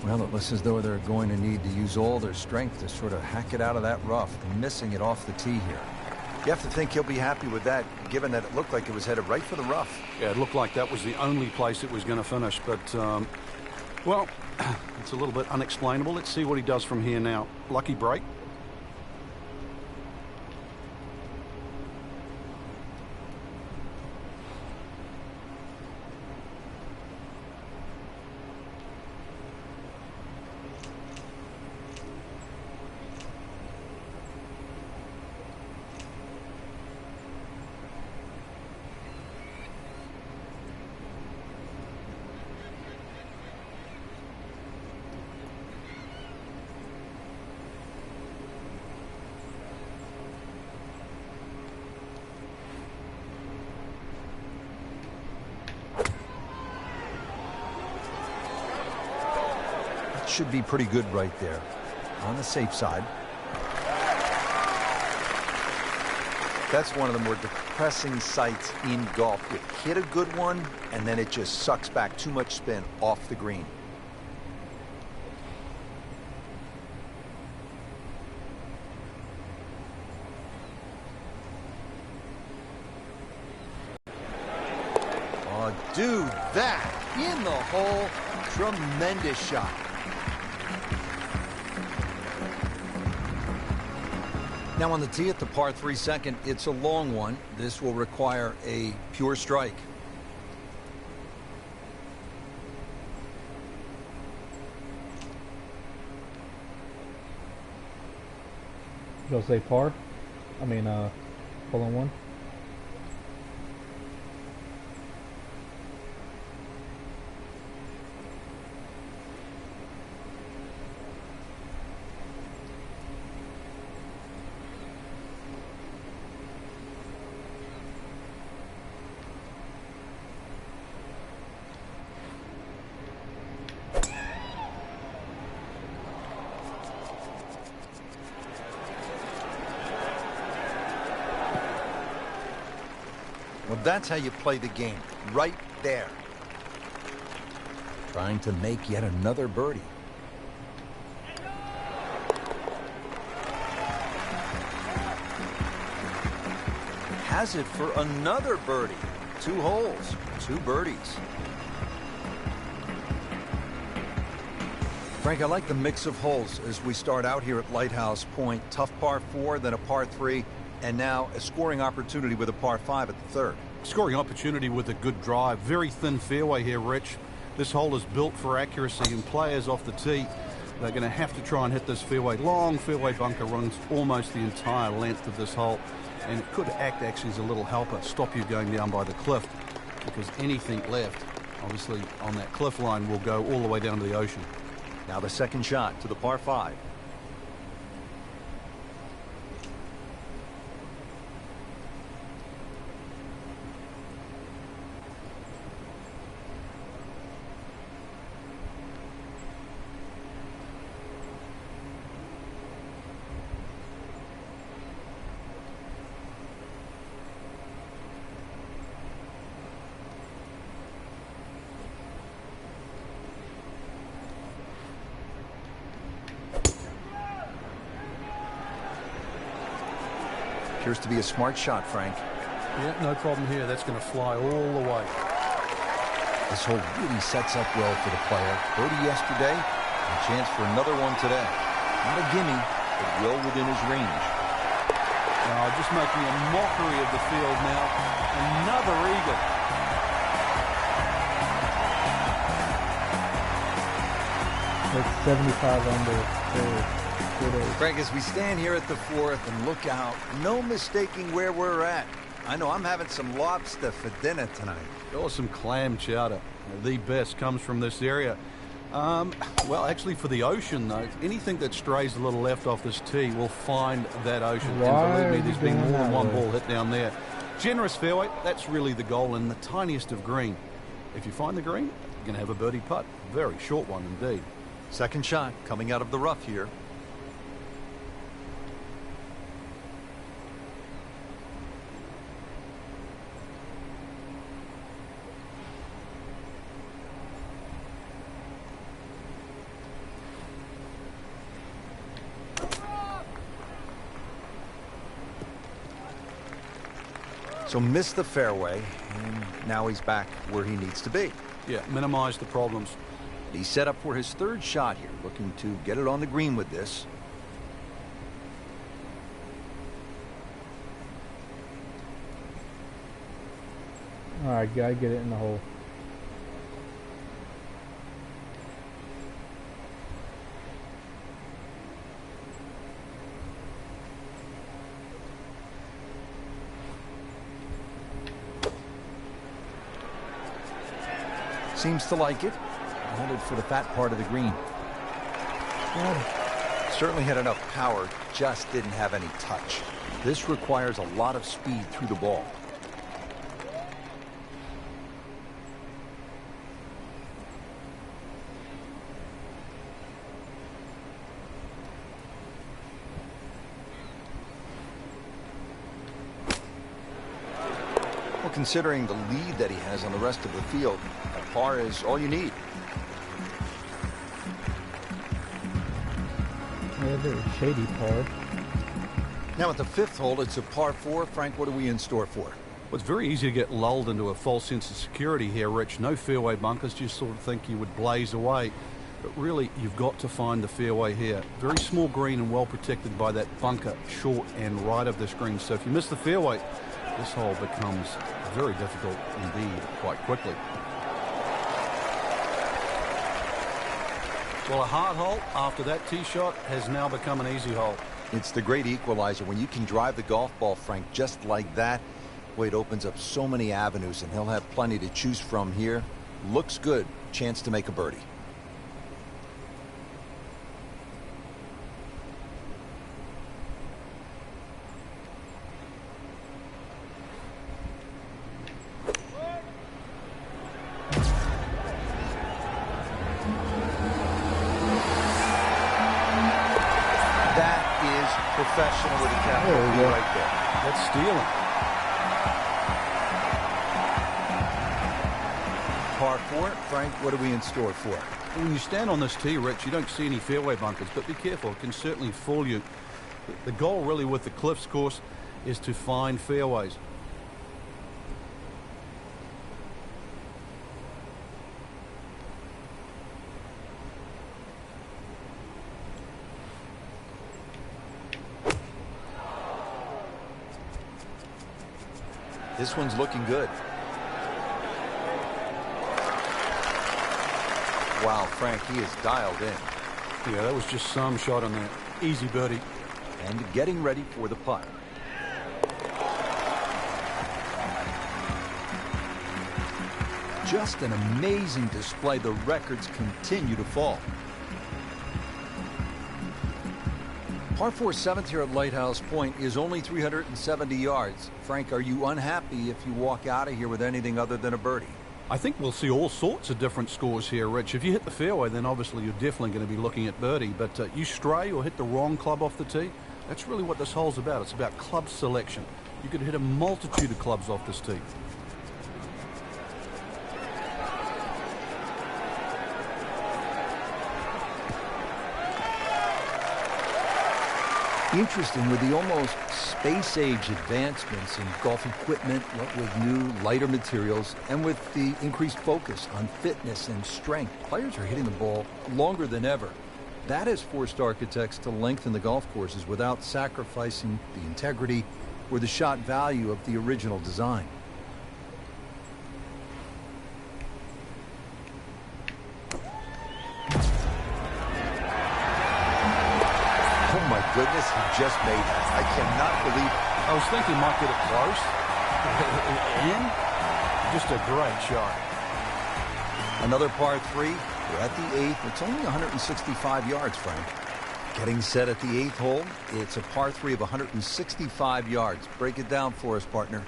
Well, it looks as though they're going to need to use all their strength to sort of hack it out of that rough. They're missing it off the tee here. You have to think he'll be happy with that, given that it looked like it was headed right for the rough. Yeah, it looked like that was the only place it was going to finish, but, well, it's a little bit unexplainable. Let's see what he does from here now. Lucky break. Should be pretty good right there. On the safe side. That's one of the more depressing sights in golf. You hit a good one, and then it just sucks back too much spin off the green. Oh, dude, that in the hole. Tremendous shot. Now on the tee at the par 3 second, it's a long one. This will require a pure strike. You'll say par? I mean, hole in one. Well, that's how you play the game, right there. Trying to make yet another birdie. Has it for another birdie. 2 holes, 2 birdies. Frank, I like the mix of holes as we start out here at Lighthouse Point. Tough par 4, then a par 3, and now a scoring opportunity with a par 5 at the third. Scoring opportunity with a good drive. Very thin fairway here, Rich. This hole is built for accuracy, and players off the tee, they're going to have to try and hit this fairway. Long fairway bunker runs almost the entire length of this hole, and it could act actually as a little helper, stop you going down by the cliff, because anything left, obviously, on that cliff line will go all the way down to the ocean. Now the second shot to the par 5. Appears to be a smart shot, Frank. Yeah, no problem here. That's going to fly all the way. This hole really sets up well for the player. Birdie yesterday, and a chance for another one today. Not a gimme, but well within his range. Now, just making a mockery of the field now. Another eagle. It's 75 under. Frank, as we stand here at the 4th and look out, no mistaking where we're at. I know I'm having some lobster for dinner tonight. Or some clam chowder. The best comes from this area. Well, actually, for the ocean, though, anything that strays a little left off this tee will find that ocean. And believe me, there's been more than one ball hit down there. Generous fairway, that's really the goal, in the tiniest of green. If you find the green, you're going to have a birdie putt. Very short one indeed. Second shot coming out of the rough here. So missed the fairway, and now he's back where he needs to be. Yeah, minimize the problems. He's set up for his third shot here, looking to get it on the green with this. All right, gotta get it in the hole. Seems to like it. Headed for the fat part of the green. Certainly had enough power, just didn't have any touch. This requires a lot of speed through the ball. Well, considering the lead that he has on the rest of the field, a par is all you need. Yeah, very shady par. Now at the fifth hole, it's a par 4. Frank, what are we in store for? Well, it's very easy to get lulled into a false sense of security here, Rich. No fairway bunkers, you sort of think you would blaze away. But really, you've got to find the fairway here. Very small green and well protected by that bunker, short and right of this green. So if you miss the fairway, this hole becomes very difficult indeed quite quickly. Well, a hard hole after that tee shot has now become an easy hole. It's the great equalizer. When you can drive the golf ball, Frank, just like that, boy, it opens up so many avenues, and he'll have plenty to choose from here. Looks good. Chance to make a birdie. Professional with a capital B right there. That's stealing. Par 4. Frank, what are we in store for? When you stand on this tee, Rich, you don't see any fairway bunkers, but be careful. It can certainly fool you. The goal really with the Cliffs course is to find fairways. This one's looking good. Wow, Frank, he is dialed in. Yeah, that was just some shot on that. Easy birdie. And getting ready for the putt. Just an amazing display. The records continue to fall. Par 4 seventh here at Lighthouse Point is only 370 yards. Frank, are you unhappy if you walk out of here with anything other than a birdie? I think we'll see all sorts of different scores here, Rich. If you hit the fairway, then obviously you're definitely going to be looking at birdie. But you stray or hit the wrong club off the tee, that's really what this hole's about. It's about club selection. You could hit a multitude of clubs off this tee. Interesting, with the almost space-age advancements in golf equipment, what with new, lighter materials, and with the increased focus on fitness and strength, players are hitting the ball longer than ever. That has forced architects to lengthen the golf courses without sacrificing the integrity or the shot value of the original design. Oh my goodness, he just made that. I cannot believe it. I was thinking he might get it close. In? Just a great shot. Another par 3. We're at the 8th. It's only 165 yards, Frank. Getting set at the 8th hole. It's a par 3 of 165 yards. Break it down for us, partner.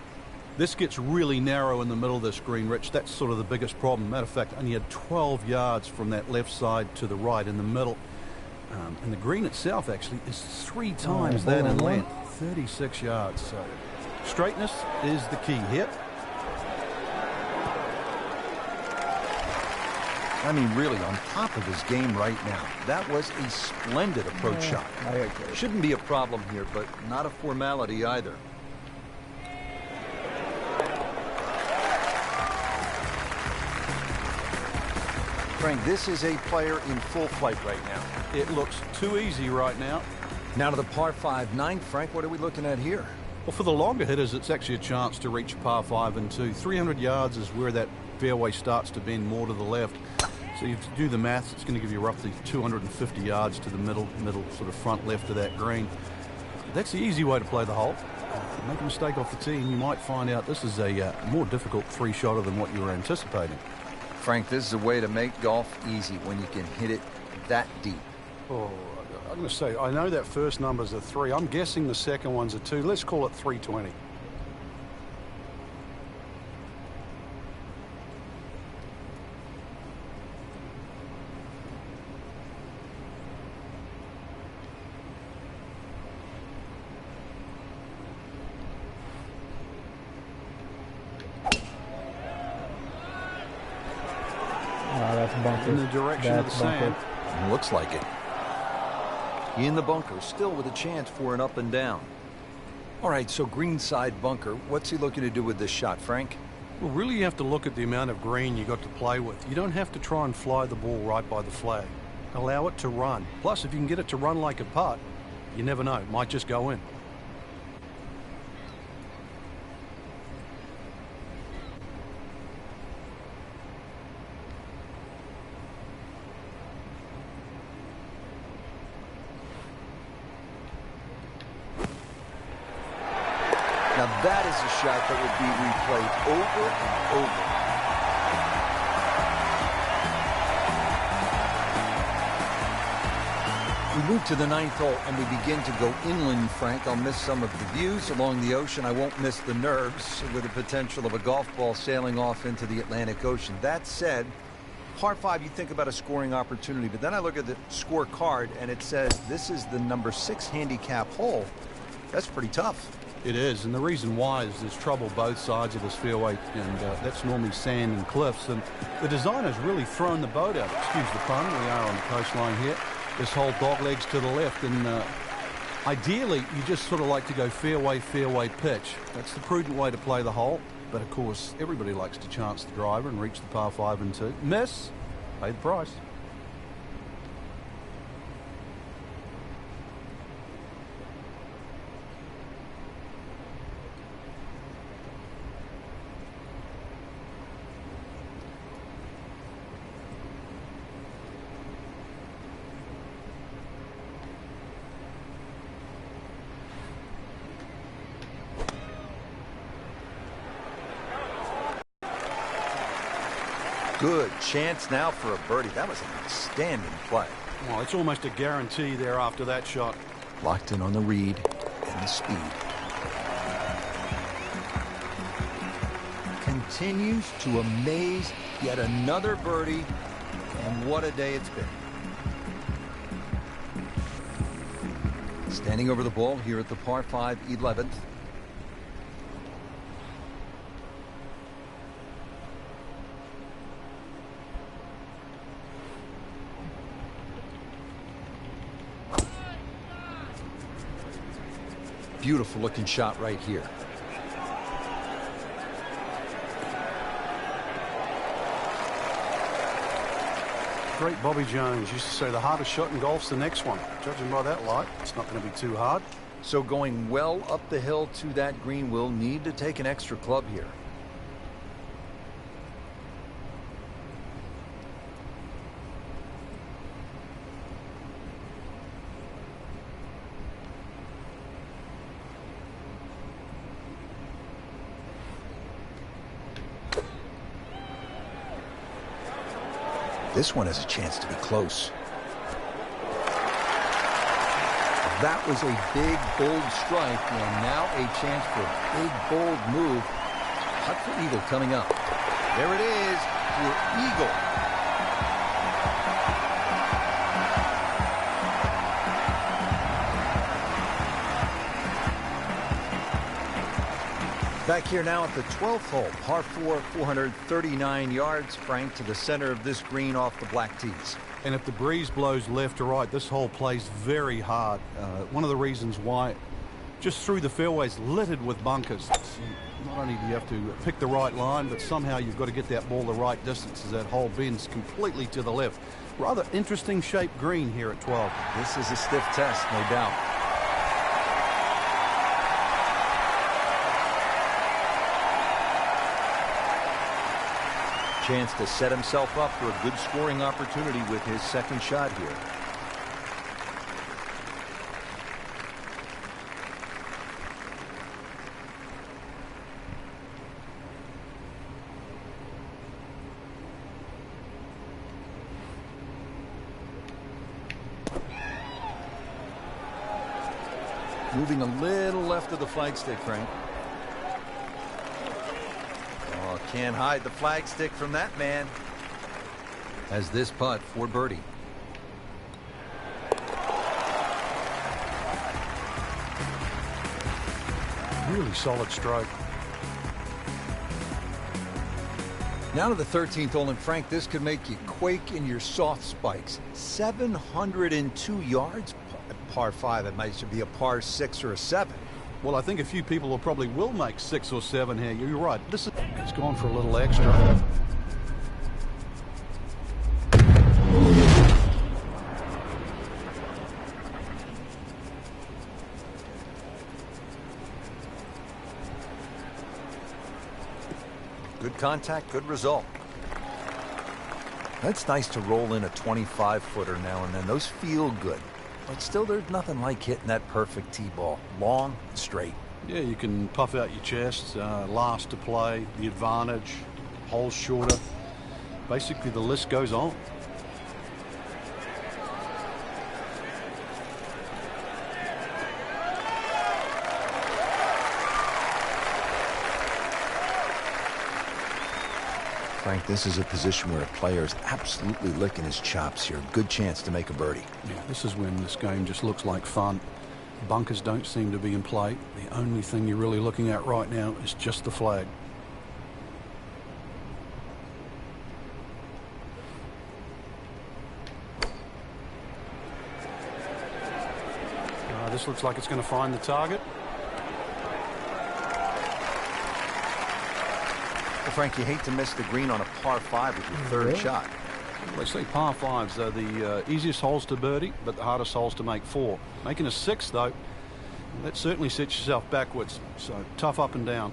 This gets really narrow in the middle of this green, Rich. That's sort of the biggest problem. Matter of fact, only had 12 yards from that left side to the right in the middle. And the green itself actually is 3 times that in length, 36 yards. So straightness is the key here. I mean, really on top of his game right now. That was a splendid approach shot. Shouldn't be a problem here, but not a formality either. Frank, this is a player in full flight right now. It looks too easy right now. Now to the par 5 9th. Frank, what are we looking at here? Well, for the longer hitters, it's actually a chance to reach par 5 and 2. 300 yards is where that fairway starts to bend more to the left. So if you do the maths, it's going to give you roughly 250 yards to the middle sort of front left of that green. That's the easy way to play the hole. Make a mistake off the tee and you might find out this is a more difficult three-shotter than what you were anticipating. Frank, this is a way to make golf easy when you can hit it that deep. Oh, I'm going to say, I know that first number's a 3. I'm guessing the second one's a 2. Let's call it 320. That's bunker. In the direction of the sand. Looks like it. In the bunker, still with a chance for an up and down. All right, so greenside bunker. What's he looking to do with this shot, Frank? Well, really you have to look at the amount of green you got to play with. You don't have to try and fly the ball right by the flag. Allow it to run. Plus, if you can get it to run like a putt, you never know. It might just go in. Now that is a shot that would be replayed over and over. We move to the 9th hole and we begin to go inland, Frank. I'll miss some of the views along the ocean. I won't miss the nerves with the potential of a golf ball sailing off into the Atlantic Ocean. That said, par 5, you think about a scoring opportunity, but then I look at the scorecard and it says this is the number 6 handicap hole. That's pretty tough. It is, and the reason why is there's trouble both sides of this fairway, and that's normally sand and cliffs, and the designer's really thrown the boat out. Excuse the pun, we are on the coastline here. This whole dog legs to the left, and ideally you just sort of like to go fairway, fairway pitch. That's the prudent way to play the hole, but of course everybody likes to chance the driver and reach the par 5 and 2. Miss, pay the price. Good chance now for a birdie. That was an outstanding play. Well, it's almost a guarantee there after that shot. Locked in on the read and the speed. Continues to amaze. Yet another birdie. And what a day it's been. Standing over the ball here at the par 5 11th. Beautiful looking shot right here. Great Bobby Jones used to say the hardest shot in golf's the next one. Judging by that light, it's not going to be too hard. So going well up the hill to that green, will need to take an extra club here. This one has a chance to be close. That was a big, bold strike, and now a chance for a big, bold move. Putt for eagle coming up. There it is, for eagle. Back here now at the 12th hole, par 4, 439 yards, Frank, to the center of this green off the black tees. And if the breeze blows left or right, this hole plays very hard. One of the reasons why, just through the fairways littered with bunkers. Not only do you have to pick the right line, but somehow you've got to get that ball the right distance as that hole bends completely to the left. Rather interesting shaped green here at 12. This is a stiff test, no doubt. Chance to set himself up for a good scoring opportunity with his second shot here. Moving a little left of the flagstick, Frank. Oh, can't hide the flagstick from that man. As this putt for birdie. Really solid stroke. Now to the 13th hole, and Frank, this could make you quake in your soft spikes. 702 yards, par 5. It might be a par 6 or a 7. Well, I think a few people will make 6 or 7 here. You're right. It's gone for a little extra. Good contact, good result. It's nice to roll in a 25-footer now and then. Those feel good. But still, there's nothing like hitting that perfect tee ball. Long and straight. Yeah, you can puff out your chest, last to play, the advantage, holes shorter. Basically, the list goes on. Frank, this is a position where a player is absolutely licking his chops here. Good chance to make a birdie. Yeah, this is when this game just looks like fun. Bunkers don't seem to be in play. The only thing you're really looking at right now is just the flag. This looks like it's going to find the target. Well, Frank, you hate to miss the green on a par 5 with your third shot. They say par 5s are the easiest holes to birdie, but the hardest holes to make 4. Making a 6, though, that certainly sets yourself backwards. So tough up and down.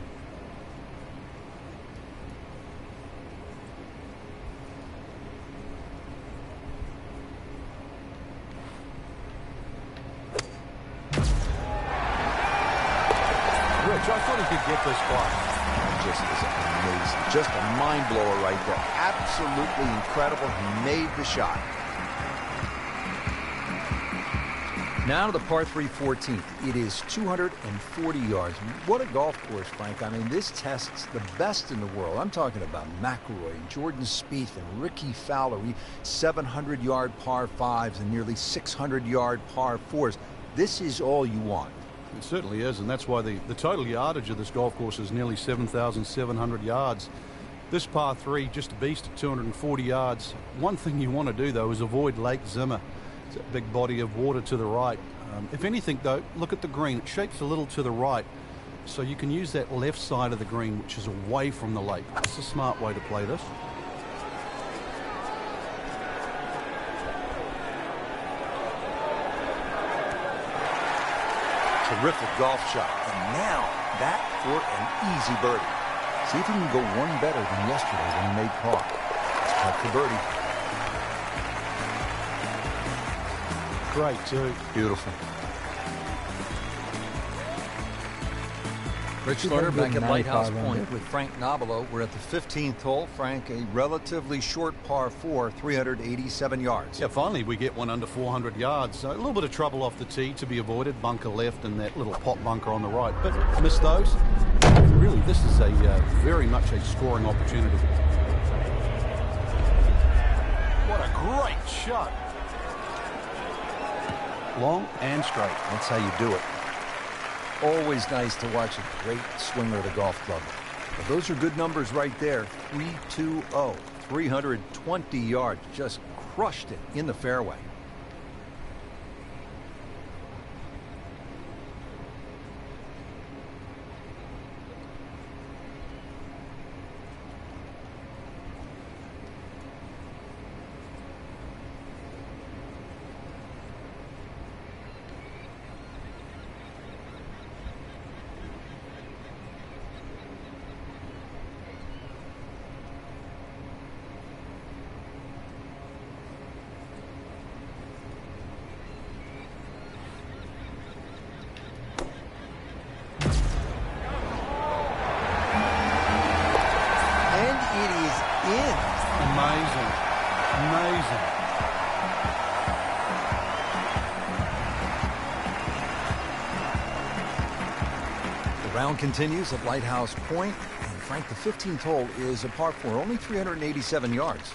Rich, I thought he could get this by. Just is amazing. Just a mind blower right there. Absolutely incredible. He made the shot. Now to the par 3 14th. It is 240 yards. What a golf course, Frank. I mean, this tests the best in the world. I'm talking about McIlroy, Jordan Spieth, and Ricky Fowler. 700-yard par 5s and nearly 600-yard par 4s. This is all you want. It certainly is, and that's why the total yardage of this golf course is nearly 7,700 yards. This par 3, just a beast at 240 yards. One thing you want to do, though, is avoid Lake Zimmer. It's a big body of water to the right. If anything, though, look at the green. It shapes a little to the right, so you can use that left side of the green, which is away from the lake. It's a smart way to play this. Terrific golf shot. And now that for an easy birdie. See if he can go one better than yesterday when he made par. Let's putt for birdie. Great, too. Beautiful. Rich Lerner back at Lighthouse Point with Frank Nobilo. We're at the 15th hole. Frank, a relatively short par 4, 387 yards. Yeah, finally we get one under 400 yards. A little bit of trouble off the tee to be avoided. Bunker left and that little pop bunker on the right. But miss those. Really, this is a very much a scoring opportunity. What a great shot. Long and straight. That's how you do it. Always nice to watch a great swinger of the golf club. But those are good numbers right there. 320, 320 yards. Just crushed it in the fairway. Amazing. Amazing. The round continues at Lighthouse Point, and Frank, the 15th hole is a par 4, only 387 yards.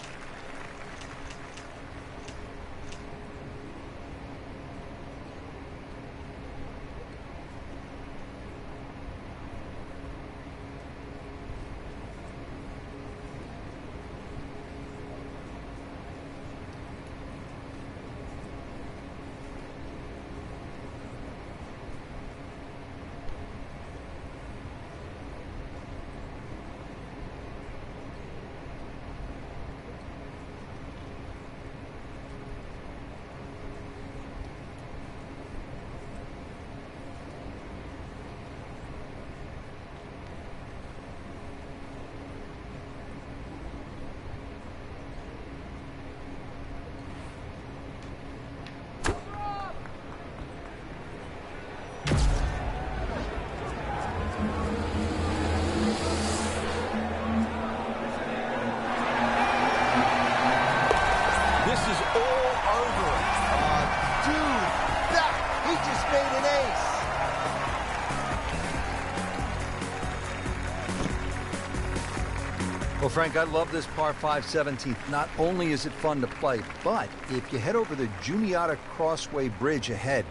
Well, Frank, I love this par 5 17th. Not only is it fun to play, but if you head over the Juniata Crossway Bridge ahead,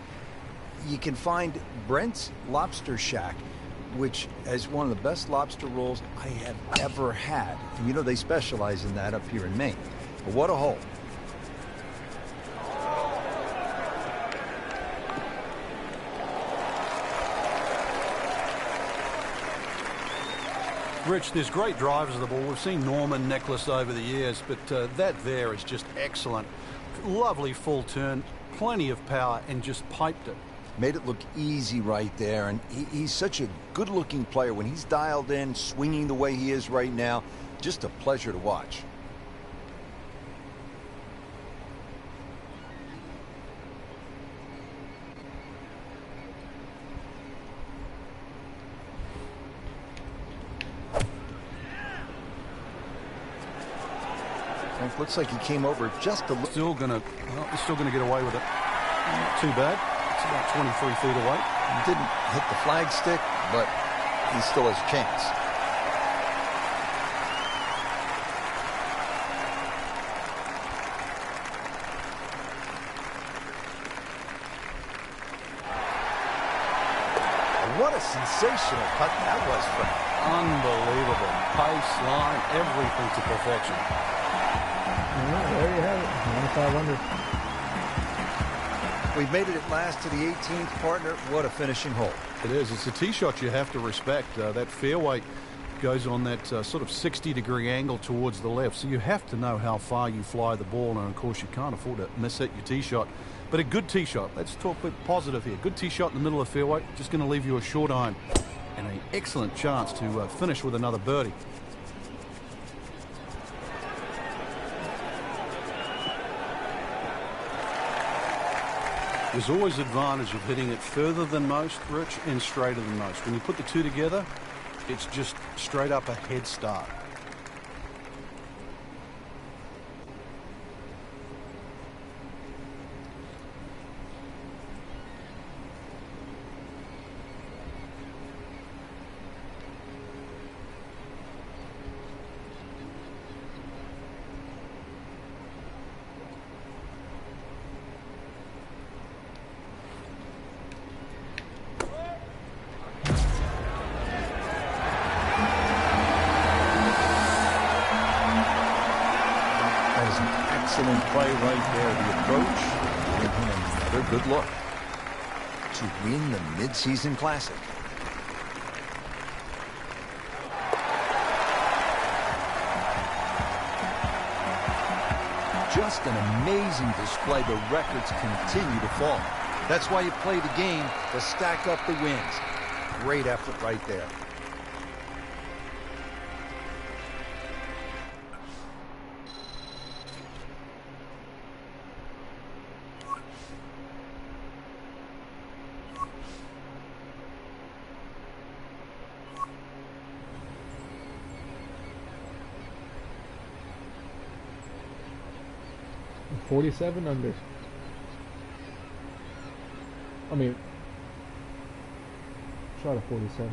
you can find Brent's Lobster Shack, which is one of the best lobster rolls I have ever had. And you know, they specialize in that up here in Maine. But what a hole. Rich, there's great drivers of the ball. We've seen Norman, Necklace over the years, but that there is just excellent. Lovely full turn, plenty of power, and just piped it. Made it look easy right there, and he's such a good-looking player. When he's dialed in, swinging the way he is right now, just a pleasure to watch. Looks like he came over just a little. Still gonna get away with it. Not too bad. It's about 23 feet away. He didn't hit the flag stick, but he still has a chance. What a sensational cut that was, Frank. Unbelievable. Pace, line, everything to perfection. Well, there you have it, 95 under. We've made it at last to the 18th, partner. What a finishing hole. It is. It's a tee shot you have to respect. That fairway goes on that sort of 60-degree angle towards the left, so you have to know how far you fly the ball, and of course you can't afford to miss hit your tee shot. But a good tee shot. Let's talk a bit positive here. Good tee shot in the middle of the fairway, just going to leave you a short iron, and an excellent chance to finish with another birdie. There's always advantage of hitting it further than most, Rich, and straighter than most. When you put the two together, it's just straight up a head start. Excellent play right there. The approach gave him another good look to win the mid-season classic. Just an amazing display. The records continue to fall. That's why you play the game, to stack up the wins. Great effort right there. 47 under. I mean, shot of 47.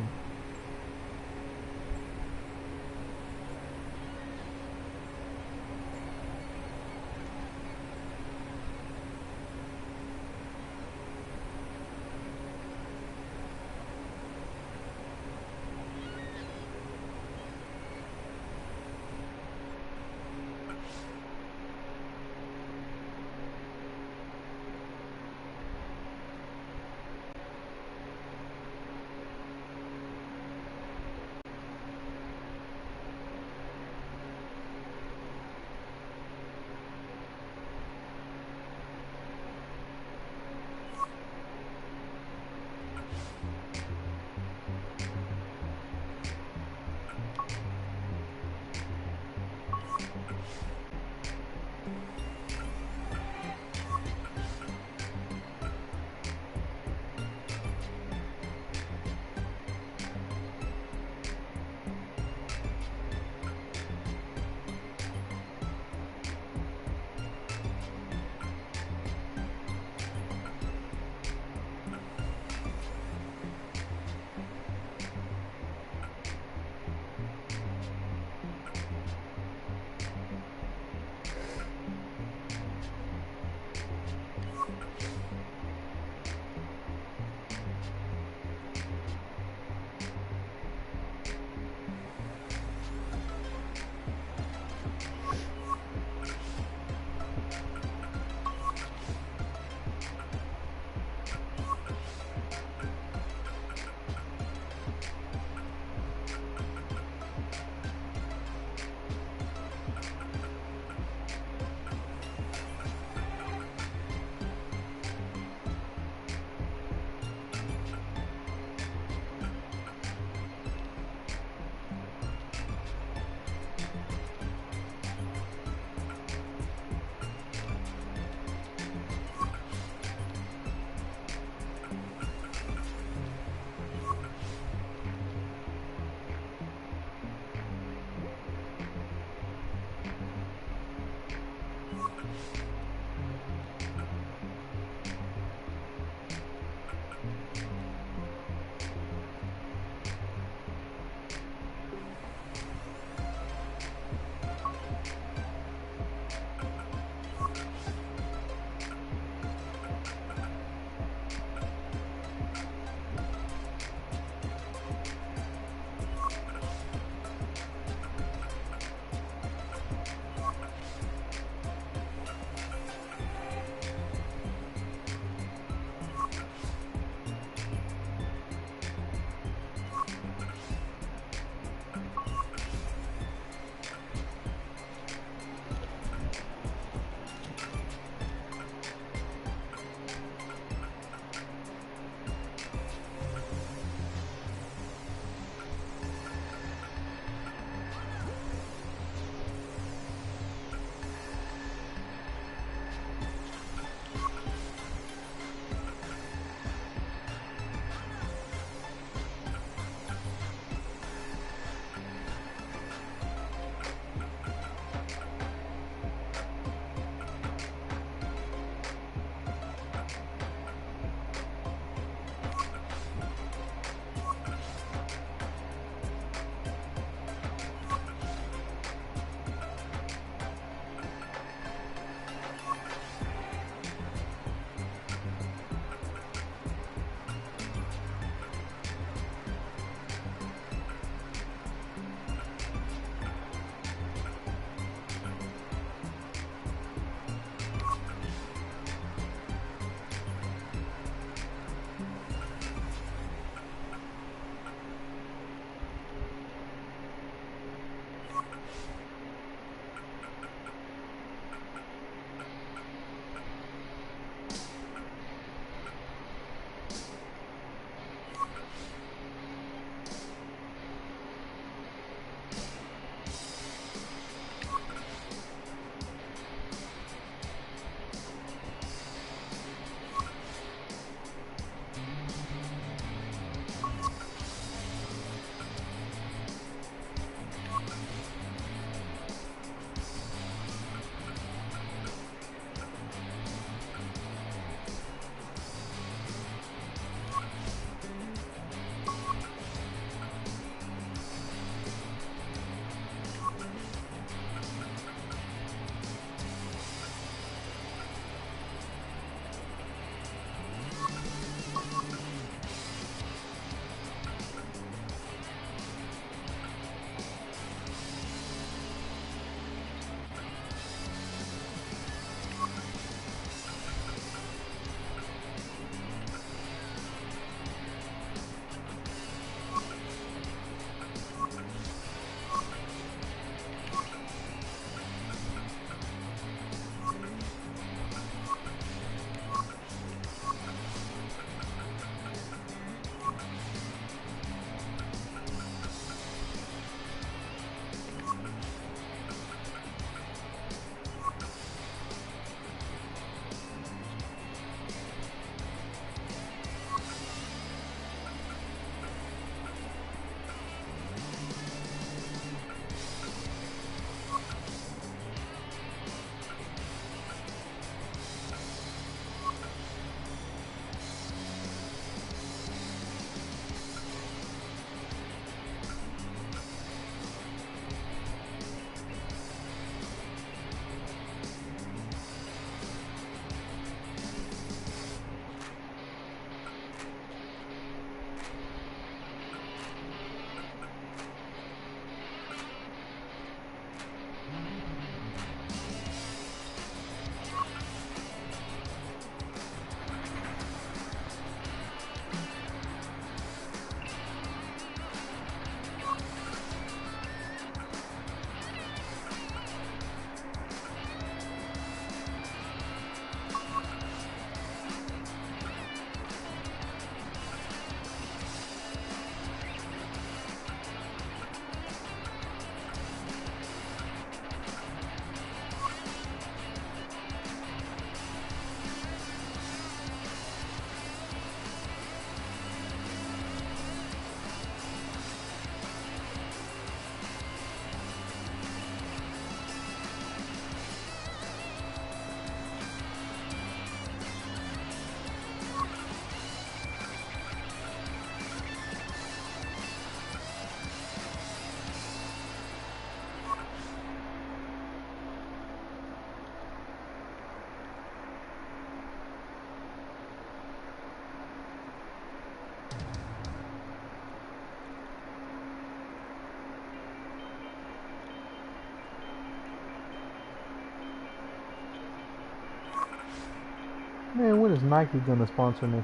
Man, when is Nike gonna sponsor me?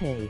Hey,